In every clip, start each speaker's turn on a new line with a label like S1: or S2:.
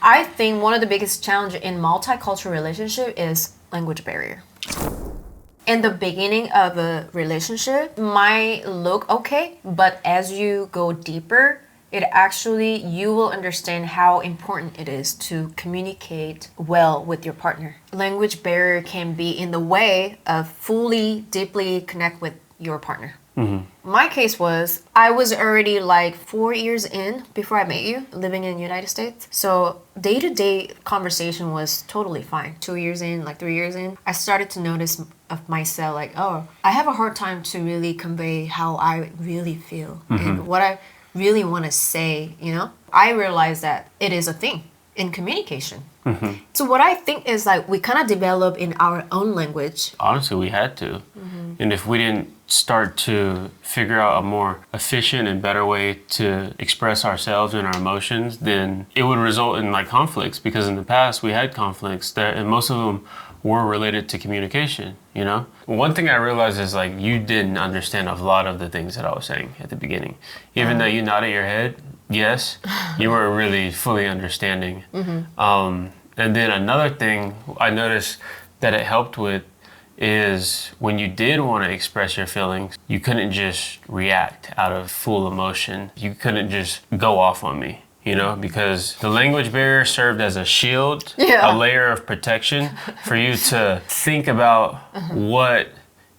S1: I think one of the biggest challenges in multicultural relationship is language barrier. In the beginning of a relationship might look okay, but as you go deeper, you will understand how important it is to communicate well with your partner. Language barrier can be in the way of fully, deeply connect with your partner. My case was, I was already like 4 years in before I met you, living in the United States. So day-to-day conversation was totally fine. 2 years in, like 3 years in, I started to notice of myself like, oh, I have a hard time to really convey how I really feel and what I really want to say, you know? I realized that it is a thing in communication. So what I think is like we kind of develop in our own language.
S2: Honestly, we had to. And if we didn't start to figure out a more efficient and better way to express ourselves and our emotions, then it would result in like conflicts, because in the past we had conflicts that, and most of them were related to communication, you know? One thing I realized is like you didn't understand a lot of the things that I was saying at the beginning. Even though you nodded your head, yes, you weren't really fully understanding. And then another thing I noticed that it helped with is when you did want to express your feelings, you couldn't just react out of full emotion. You couldn't just go off on me, you know, because the language barrier served as a shield, a layer of protection for you to think about what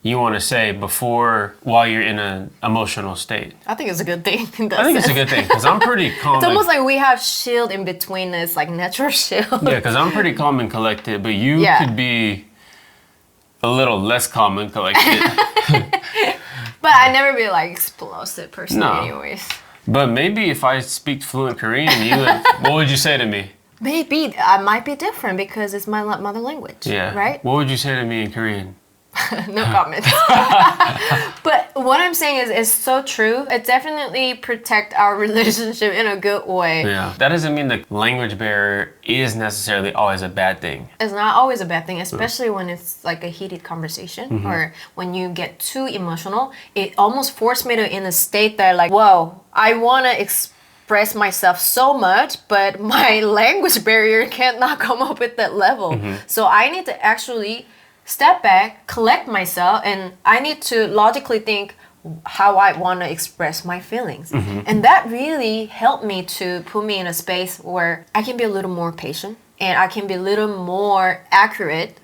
S2: you want to say while you're in an emotional state.
S1: I think it's a good thing.
S2: I think it's a good thing because I'm pretty calm.
S1: It's almost like we have shield in between us, like natural shield.
S2: Yeah, because I'm pretty calm and collected, but you could be a little less calm and collected.
S1: But I never be like explosive person anyways.
S2: But maybe if I speak fluent Korean, what would you say to me?
S1: Maybe I might be different because it's my mother language.
S2: Yeah.
S1: Right?
S2: What would you say to me in Korean?
S1: No comment. But what I'm saying is so true. It definitely protect our relationship in a good way.
S2: Yeah. That doesn't mean the language barrier is necessarily always a bad thing.
S1: It's not always a bad thing, especially when it's like a heated conversation or when you get too emotional. It almost forced me to in a state that like, whoa, I want to express myself so much, but my language barrier cannot come up with that level. So I need to actually step back, collect myself, and I need to logically think how I want to express my feelings. And that really helped me to put me in a space where I can be a little more patient and I can be a little more accurate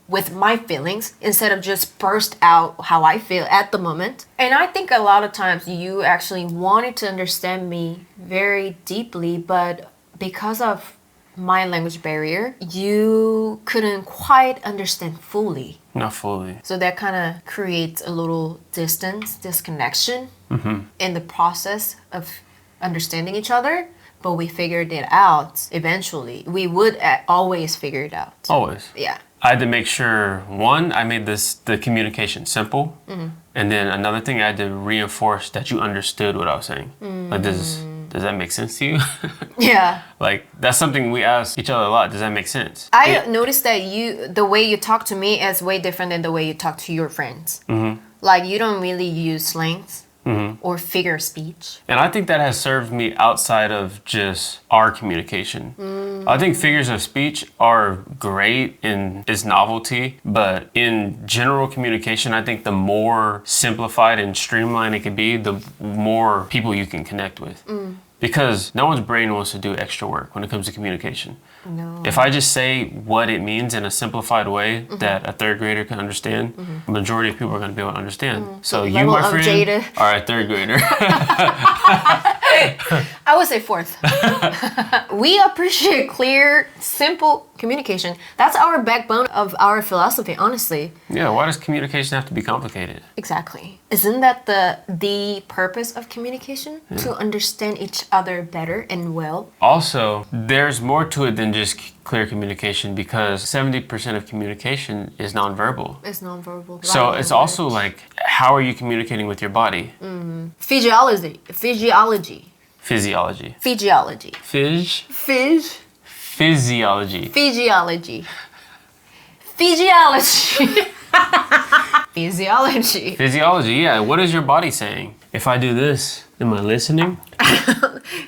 S1: with my feelings instead of just burst out how I feel at the moment. And I think a lot of times you actually wanted to understand me very deeply, but because of my language barrier, you couldn't quite understand fully.
S2: Not fully.
S1: So that kind of creates a little disconnection in the process of understanding each other. But we figured it out eventually. We would always figure it out.
S2: Always.
S1: Yeah.
S2: I had to make sure, one, I made the communication simple. And then another thing, I had to reinforce that you understood what I was saying. Like, does that make sense to you?
S1: Yeah.
S2: Like, that's something we ask each other a lot. Does that make sense?
S1: I noticed that the way you talk to me is way different than the way you talk to your friends. Like, you don't really use slangs. Or figure of speech.
S2: And I think that has served me outside of just our communication. I think figures of speech are great in its novelty, but in general communication, I think the more simplified and streamlined it can be, the more people you can connect with. Because no one's brain wants to do extra work when it comes to communication.
S1: No.
S2: If I just say what it means in a simplified way that a third grader can understand, the majority of people are going to be able to understand. So you, my friend, Jada, are a third grader.
S1: I would say fourth. We appreciate clear, simple communication. That's our backbone of our philosophy, honestly.
S2: Yeah, why does communication have to be complicated?
S1: Exactly. Isn't that the purpose of communication? Yeah. To understand each other better and well.
S2: Also, there's more to it than just clear communication because 70% of communication is nonverbal.
S1: It's nonverbal.
S2: So it's also like, how are you communicating with your body?
S1: Physiology.
S2: Physiology.
S1: Physiology.
S2: Physiology.
S1: Physiology.
S2: Physiology, yeah. What is your body saying? If I do this, am I listening?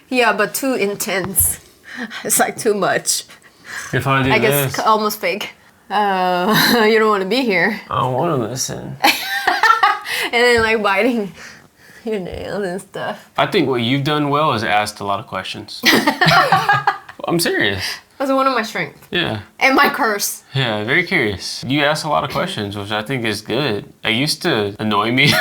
S1: Yeah, but too intense. It's like too much.
S2: If I do
S1: I
S2: this,
S1: guess almost fake. You don't want to be here.
S2: I don't want to listen.
S1: And then like biting your nails and stuff.
S2: I think what you've done well is asked a lot of questions. I'm serious.
S1: That's one of my strengths.
S2: Yeah.
S1: And my curse.
S2: Yeah, very curious. You ask a lot of questions, which I think is good. It used to annoy me.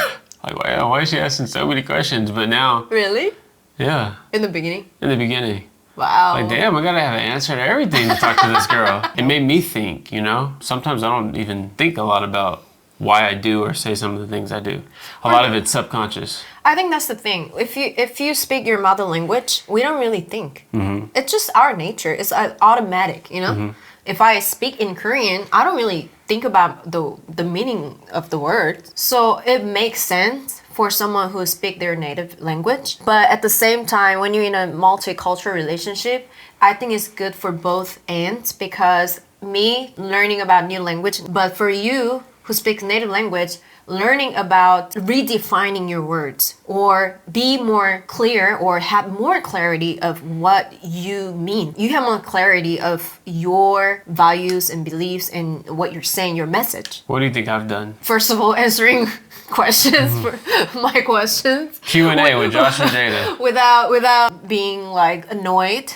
S2: Like, why is she asking so many questions? But now,
S1: Really?
S2: yeah,
S1: In the beginning?
S2: in the beginning.
S1: Wow.
S2: Like, damn, I gotta have an answer to everything to talk to this girl. It made me think, you know? Sometimes I don't even think a lot about why I do or say some of the things I do. A lot of it's subconscious.
S1: I think that's the thing. If you speak your mother language, we don't really think. It's just our nature. It's automatic, you know? If I speak in Korean, I don't really think about the meaning of the word. So it makes sense for someone who speaks their native language. But at the same time, when you're in a multicultural relationship, I think it's good for both ends because me learning about new language, but for you who speaks native language, learning about redefining your words or be more clear or have more clarity of what you mean. You have more clarity of your values and beliefs and what you're saying, your message.
S2: What do you think I've done?
S1: First of all, answering questions for my questions.
S2: Q&A with Josh and Jada.
S1: Without being like annoyed,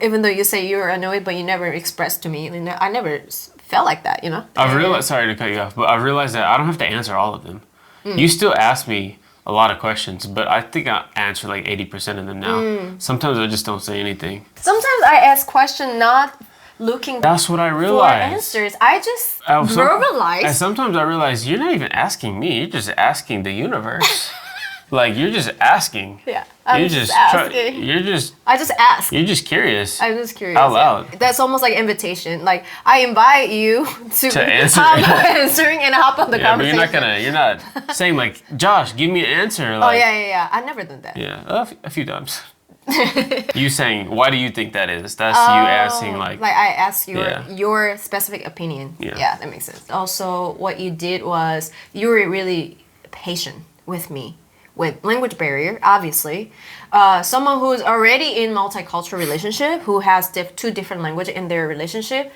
S1: even though you say you're annoyed, but you never expressed to me. I never felt like that, you know?
S2: I've realized, sorry to cut you off, but I've realized that I don't have to answer all of them. You still ask me a lot of questions, but I think I answer like 80% of them now. Sometimes I just don't say anything.
S1: Sometimes I ask questions not looking
S2: That's what I
S1: for
S2: realized.
S1: answers. I just
S2: And
S1: verbalize.
S2: sometimes I realize you're not even asking me, you're just asking the universe. Like, you're just asking.
S1: Yeah, I'm
S2: You're
S1: just
S2: try-
S1: asking.
S2: You're
S1: just ask.
S2: just curious.
S1: I'm just curious.
S2: Out loud.
S1: Yeah. That's almost like invitation. Like I invite you to
S2: answer.
S1: hop on answering and hop on the
S2: Yeah, but
S1: conversation.
S2: you're not saying like, Josh, give me an answer.
S1: Oh
S2: Like,
S1: yeah. I never done that.
S2: Yeah, a few times. You saying, why do you think that is? That's you asking like
S1: I asked
S2: Yeah.
S1: your specific opinion.
S2: Yeah.
S1: That makes sense. Also, what you did was you were really patient with me. With language barrier, obviously, someone who's already in multicultural relationship, who has two different language in their relationship,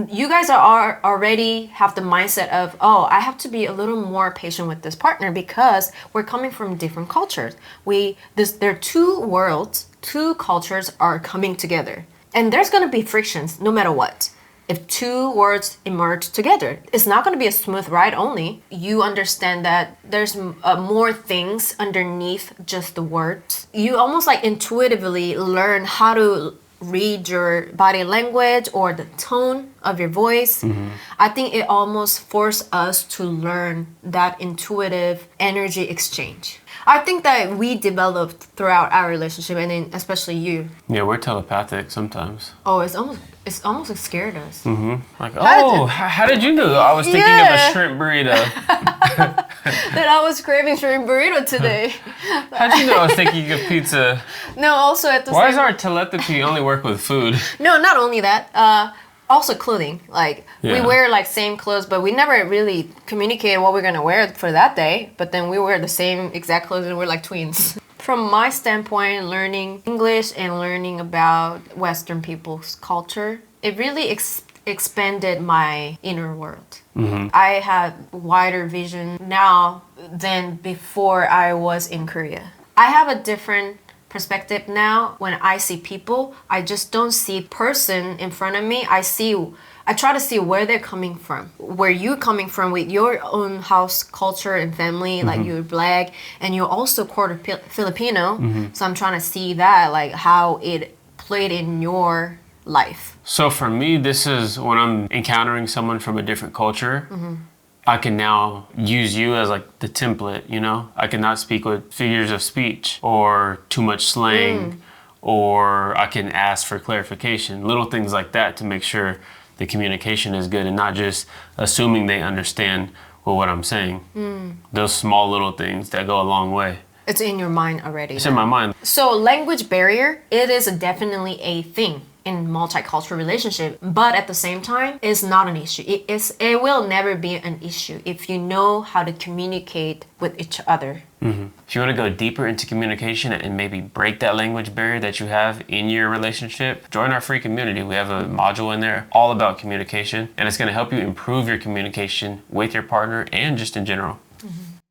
S1: you guys are already have the mindset of, oh, I have to be a little more patient with this partner because we're coming from different cultures. There are two worlds, two cultures are coming together, and there's gonna be frictions no matter what. If two words emerge together, it's not going to be a smooth ride only. You understand that there's more things underneath just the words. You almost like intuitively learn how to read your body language or the tone of your voice. I think it almost forced us to learn that intuitive energy exchange. I think that we developed throughout our relationship, and then especially you.
S2: Yeah, we're telepathic sometimes.
S1: Oh, it's almost like scared us.
S2: Like, how did you know? I was thinking of
S1: Yeah.
S2: a shrimp burrito.
S1: That I was craving shrimp burrito today.
S2: How'd you know I was thinking of pizza?
S1: No, also at the
S2: Why
S1: same.
S2: does our telepathy only work with food?
S1: No, not only that. Also clothing. Like we
S2: Yeah.
S1: wear like same clothes, but we never really communicated what we're gonna wear for that day. But then we wear the same exact clothes and we're like twins. From my standpoint, learning English and learning about Western people's culture, it really expanded my inner world. I have wider vision now than before I was in Korea. I have a different perspective now. When I see people, I just don't see person in front of me. I try to see where they're coming from, where you're coming from with your own house culture and family. Like you're Black and you're also quarter Filipino. So I'm trying to see that, like how it played in your life.
S2: So for me, this is when I'm encountering someone from a different culture. I can now use you as like the template, you know? I cannot speak with figures of speech or too much slang, or I can ask for clarification, little things like that to make sure the communication is good and not just assuming they understand what I'm saying. Those small little things that go a long way.
S1: It's in your mind already.
S2: It's in my mind.
S1: So language barrier, it is definitely a thing in multicultural relationship, but at the same time, it's not an issue. It will never be an issue if you know how to communicate with each other.
S2: If you want to go deeper into communication and maybe break that language barrier that you have in your relationship, join our free community. We have a module in there all about communication, and it's going to help you improve your communication with your partner and just in general.